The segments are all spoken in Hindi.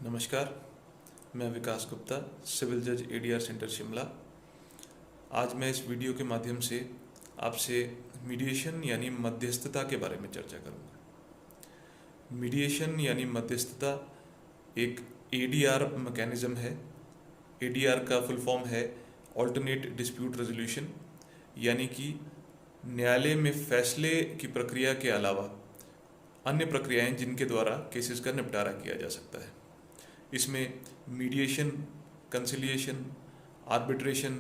नमस्कार, मैं विकास गुप्ता, सिविल जज एडीआर सेंटर शिमला। आज मैं इस वीडियो के माध्यम से आपसे मीडिएशन यानी मध्यस्थता के बारे में चर्चा करूंगा। मीडिएशन यानी मध्यस्थता एक एडीआर मैकेनिज्म है। एडीआर का फुल फॉर्म है ऑल्टरनेट डिस्प्यूट रेजोल्यूशन, यानी कि न्यायालय में फैसले की प्रक्रिया के अलावा अन्य प्रक्रियाएं जिनके द्वारा केसेस का निपटारा किया जा सकता है। इसमें मीडिएशन, कंसिलिएशन, आर्बिट्रेशन,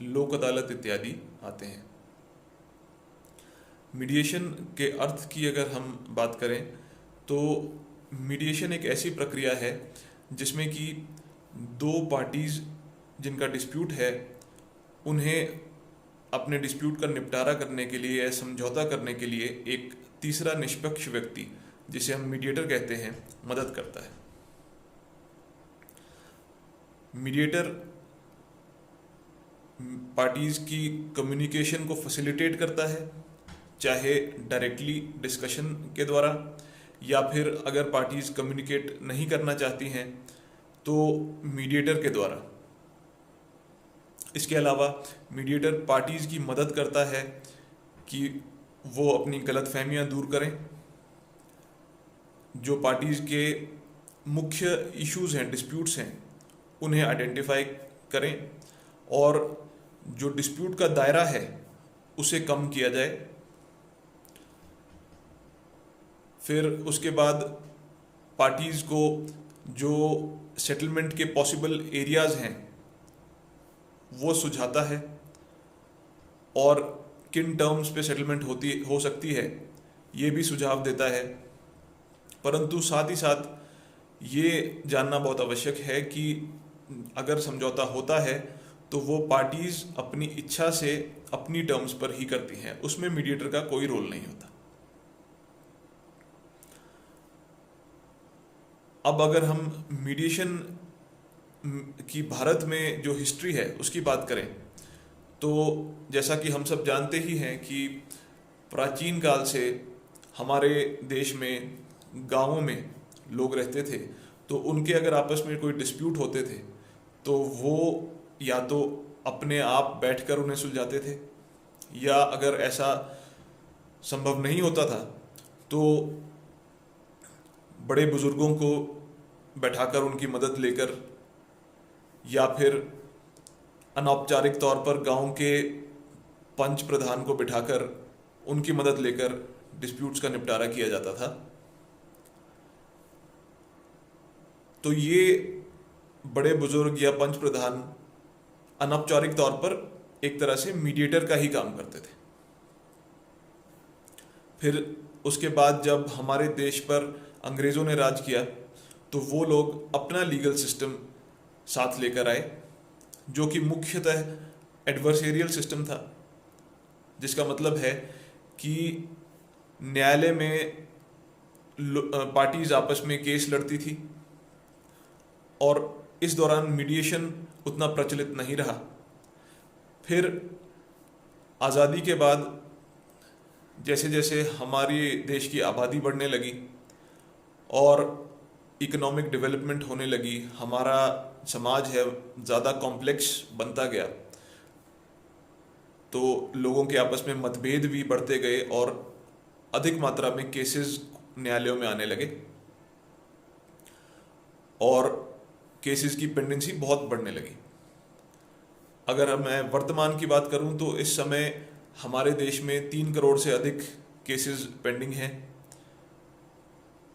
लोक अदालत इत्यादि आते हैं। मीडिएशन के अर्थ की अगर हम बात करें तो मीडिएशन एक ऐसी प्रक्रिया है जिसमें कि दो पार्टीज जिनका डिस्प्यूट है उन्हें अपने डिस्प्यूट का निपटारा करने के लिए या समझौता करने के लिए एक तीसरा निष्पक्ष व्यक्ति, जिसे हम मीडिएटर कहते हैं, मदद करता है। मीडिएटर पार्टीज की कम्युनिकेशन को फैसिलिटेट करता है, चाहे डायरेक्टली डिस्कशन के द्वारा या फिर अगर पार्टीज कम्युनिकेट नहीं करना चाहती हैं तो मीडिएटर के द्वारा। इसके अलावा मीडिएटर पार्टीज की मदद करता है कि वो अपनी गलतफहमियां दूर करें। जो पार्टीज के मुख्य इश्यूज हैं, डिस्प्यूट्स हैं, उन्हें आइडेंटिफाई करें और जो डिस्प्यूट का दायरा है उसे कम किया जाए। फिर उसके बाद पार्टीज को जो सेटलमेंट के पॉसिबल एरियाज हैं वो सुझाता है और किन टर्म्स पे सेटलमेंट हो सकती है ये भी सुझाव देता है। परंतु साथ ही साथ ये जानना बहुत आवश्यक है कि अगर समझौता होता है तो वो पार्टीज अपनी इच्छा से अपनी टर्म्स पर ही करती हैं, उसमें मीडिएटर का कोई रोल नहीं होता। अब अगर हम मीडिएशन की भारत में जो हिस्ट्री है उसकी बात करें तो जैसा कि हम सब जानते ही हैं कि प्राचीन काल से हमारे देश में गांवों में लोग रहते थे, तो उनके अगर आपस में कोई डिस्प्यूट होते थे तो वो या तो अपने आप बैठकर उन्हें सुलझाते थे, या अगर ऐसा संभव नहीं होता था तो बड़े बुजुर्गों को बैठाकर उनकी मदद लेकर या फिर अनौपचारिक तौर पर गांव के पंच प्रधान को बिठाकर उनकी मदद लेकर डिस्प्यूट्स का निपटारा किया जाता था। तो ये बड़े बुजुर्ग या पंच प्रधान अनौपचारिक तौर पर एक तरह से मीडिएटर का ही काम करते थे। फिर उसके बाद जब हमारे देश पर अंग्रेजों ने राज किया तो वो लोग अपना लीगल सिस्टम साथ लेकर आए, जो कि मुख्यतः एडवर्सेरियल सिस्टम था, जिसका मतलब है कि न्यायालय में पार्टीज आपस में केस लड़ती थी और इस दौरान मीडिएशन उतना प्रचलित नहीं रहा। फिर आज़ादी के बाद जैसे जैसे हमारे देश की आबादी बढ़ने लगी और इकोनॉमिक डेवलपमेंट होने लगी, हमारा समाज है ज़्यादा कॉम्प्लेक्स बनता गया, तो लोगों के आपस में मतभेद भी बढ़ते गए और अधिक मात्रा में केसेस न्यायालयों में आने लगे और केसेस की पेंडेंसी बहुत बढ़ने लगी। अगर मैं वर्तमान की बात करूं तो इस समय हमारे देश में 3 करोड़ से अधिक केसेस पेंडिंग हैं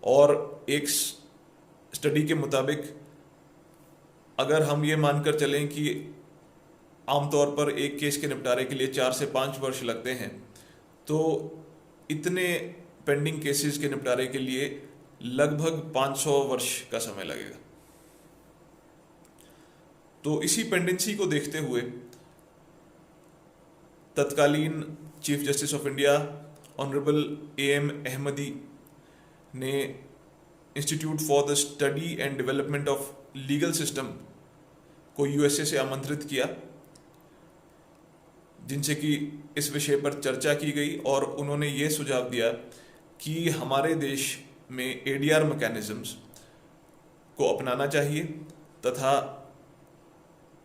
और एक स्टडी के मुताबिक अगर हम ये मानकर चलें कि आमतौर पर एक केस के निपटारे के लिए 4 से 5 वर्ष लगते हैं, तो इतने पेंडिंग केसेस के निपटारे के लिए लगभग 500 वर्ष का समय लगेगा। तो इसी पेंडेंसी को देखते हुए तत्कालीन chief justice of India honourable AM Ahmadi ने institute for the study and development of legal system को USA से आमंत्रित किया, जिनसे कि इस विषय पर चर्चा की गई और उन्होंने ये सुझाव दिया कि हमारे देश में ADR मैकेनिज्म्स को अपनाना चाहिए तथा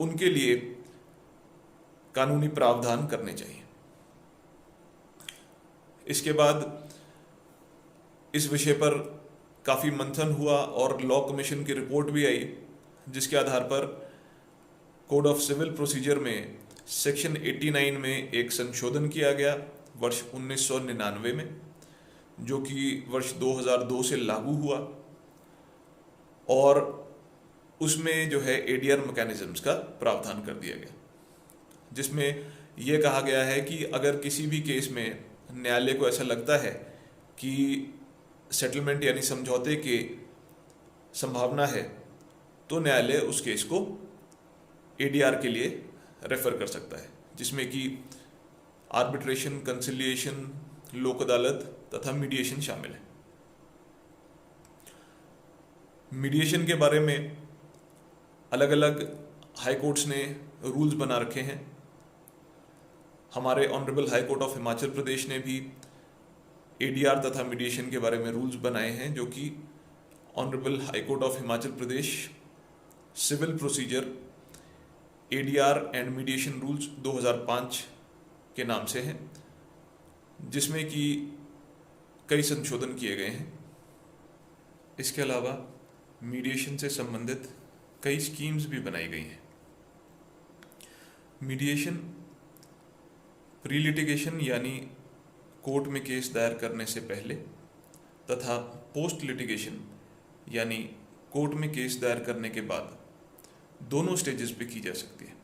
उनके लिए कानूनी प्रावधान करने चाहिए। इसके बाद इस विषय पर काफ़ी मंथन हुआ और लॉ कमीशन की रिपोर्ट भी आई, जिसके आधार पर कोड ऑफ सिविल प्रोसीजर में सेक्शन 89 में एक संशोधन किया गया वर्ष 1999 में, जो कि वर्ष 2002 से लागू हुआ और उसमें जो है एडीआर मैकेनिज्म्स का प्रावधान कर दिया गया, जिसमें यह कहा गया है कि अगर किसी भी केस में न्यायालय को ऐसा लगता है कि सेटलमेंट यानी समझौते की संभावना है, तो न्यायालय उस केस को एडीआर के लिए रेफर कर सकता है, जिसमें कि आर्बिट्रेशन, कंसिलिएशन, लोक अदालत तथा मीडिएशन शामिल है। मीडिएशन के बारे में अलग अलग हाई कोर्ट्स ने रूल्स बना रखे हैं। हमारे honourable high court of Himachal Pradesh ने भी एडीआर तथा मीडिएशन के बारे में रूल्स बनाए हैं, जो कि honourable high court of Himachal Pradesh civil procedure ADR and mediation rules 2005 के नाम से हैं, जिसमें कि कई संशोधन किए गए हैं। इसके अलावा मीडिएशन से संबंधित कई स्कीम्स भी बनाई गई हैं। मीडिएशन प्री लिटिगेशन यानी कोर्ट में केस दायर करने से पहले तथा पोस्ट लिटिगेशन यानी कोर्ट में केस दायर करने के बाद दोनों स्टेजेस पे की जा सकती है।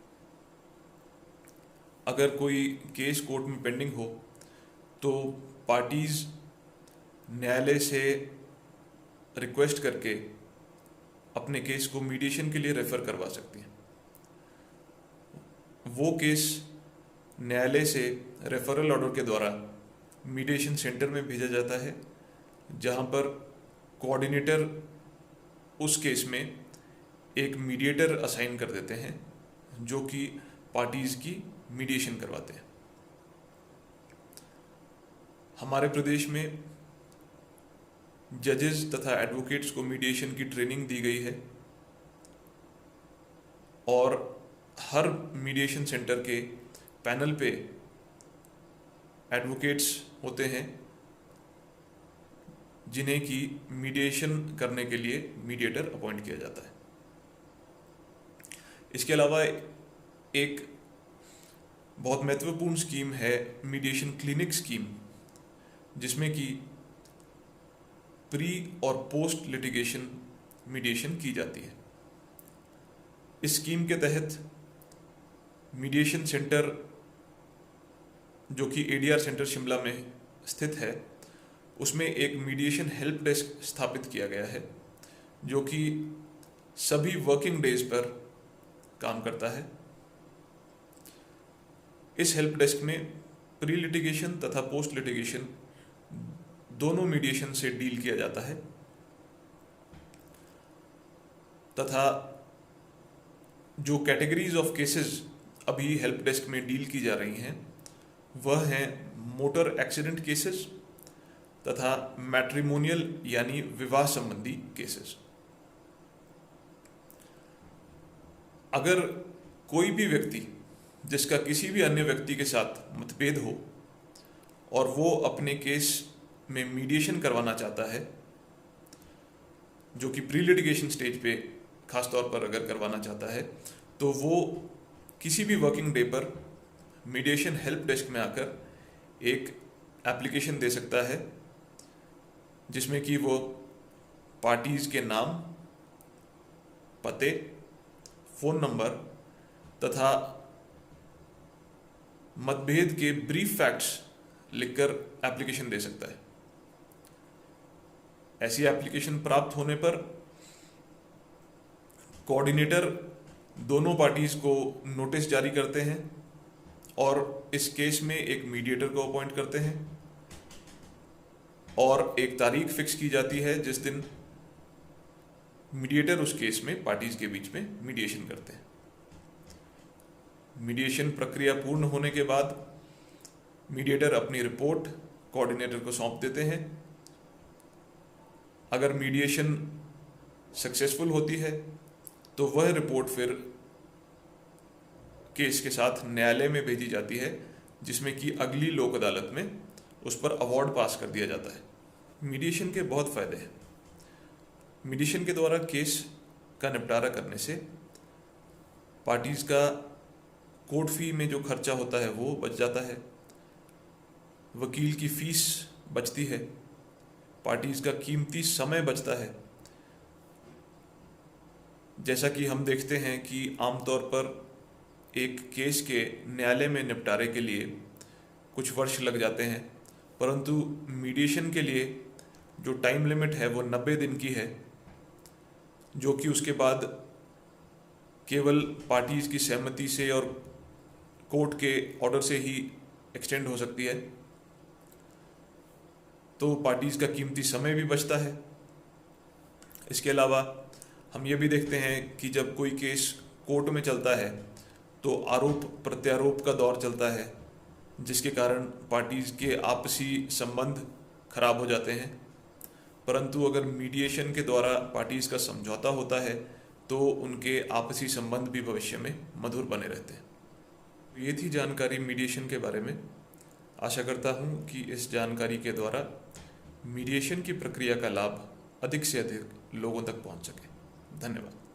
अगर कोई केस कोर्ट में पेंडिंग हो तो पार्टीज न्यायालय से रिक्वेस्ट करके अपने केस को मीडिएशन के लिए रेफर करवा सकती हैं। वो केस न्यायालय से रेफरल ऑर्डर के द्वारा मीडिएशन सेंटर में भेजा जाता है, जहां पर कोऑर्डिनेटर उस केस में एक मीडिएटर असाइन कर देते हैं, जो कि पार्टीज की मीडिएशन करवाते हैं। हमारे प्रदेश में जजेस तथा एडवोकेट्स को मीडिएशन की ट्रेनिंग दी गई है और हर मीडिएशन सेंटर के पैनल पे एडवोकेट्स होते हैं, जिन्हें की मीडिएशन करने के लिए मीडिएटर अपॉइंट किया जाता है। इसके अलावा एक बहुत महत्वपूर्ण स्कीम है मीडिएशन क्लिनिक स्कीम, जिसमें कि प्री और पोस्ट लिटिगेशन मीडिएशन की जाती है। इस स्कीम के तहत मीडिएशन सेंटर, जो कि एडीआर सेंटर शिमला में स्थित है, उसमें एक मीडिएशन हेल्प डेस्क स्थापित किया गया है, जो कि सभी वर्किंग डेज पर काम करता है। इस हेल्प डेस्क में प्री लिटिगेशन तथा पोस्ट लिटिगेशन दोनों मीडिएशन से डील किया जाता है तथा जो कैटेगरीज ऑफ केसेस अभी हेल्प डेस्क में डील की जा रही हैं वह हैं मोटर एक्सीडेंट केसेस तथा मैट्रिमोनियल यानी विवाह संबंधी केसेस। अगर कोई भी व्यक्ति जिसका किसी भी अन्य व्यक्ति के साथ मतभेद हो और वो अपने केस में मीडिएशन करवाना चाहता है, जो कि प्री लिटिगेशन स्टेज पे खास तौर पर अगर करवाना चाहता है, तो वो किसी भी वर्किंग डे पर मीडिएशन हेल्प डेस्क में आकर एक एप्लीकेशन दे सकता है, जिसमें कि वो पार्टीज के नाम, पते, फ़ोन नंबर तथा मतभेद के ब्रीफ फैक्ट्स लिखकर एप्लीकेशन दे सकता है। ऐसी एप्लीकेशन प्राप्त होने पर कोऑर्डिनेटर दोनों पार्टीज को नोटिस जारी करते हैं और इस केस में एक मीडिएटर को अपॉइंट करते हैं और एक तारीख फिक्स की जाती है जिस दिन मीडिएटर उस केस में पार्टीज के बीच में मीडिएशन करते हैं। मीडिएशन प्रक्रिया पूर्ण होने के बाद मीडिएटर अपनी रिपोर्ट कोऑर्डिनेटर को सौंप देते हैं। अगर मीडिएशन सक्सेसफुल होती है तो वह रिपोर्ट फिर केस के साथ न्यायालय में भेजी जाती है, जिसमें कि अगली लोक अदालत में उस पर अवार्ड पास कर दिया जाता है। मीडिएशन के बहुत फ़ायदे हैं। मीडिएशन के द्वारा केस का निपटारा करने से पार्टीज़ का कोर्ट फी में जो खर्चा होता है वो बच जाता है, वकील की फीस बचती है, पार्टीज़ का कीमती समय बचता है। जैसा कि हम देखते हैं कि आमतौर पर एक केस के न्यायालय में निपटारे के लिए कुछ वर्ष लग जाते हैं, परंतु मीडिएशन के लिए जो टाइम लिमिट है वो 90 दिन की है, जो कि उसके बाद केवल पार्टीज़ की सहमति से और कोर्ट के ऑर्डर से ही एक्सटेंड हो सकती है। तो पार्टीज़ का कीमती समय भी बचता है। इसके अलावा हम ये भी देखते हैं कि जब कोई केस कोर्ट में चलता है तो आरोप प्रत्यारोप का दौर चलता है, जिसके कारण पार्टीज़ के आपसी संबंध खराब हो जाते हैं। परंतु अगर मीडिएशन के द्वारा पार्टीज़ का समझौता होता है तो उनके आपसी संबंध भी भविष्य में मधुर बने रहते हैं। ये थी जानकारी मीडिएशन के बारे में। आशा करता हूँ कि इस जानकारी के द्वारा मीडिएशन की प्रक्रिया का लाभ अधिक से अधिक लोगों तक पहुँच सके। धन्यवाद।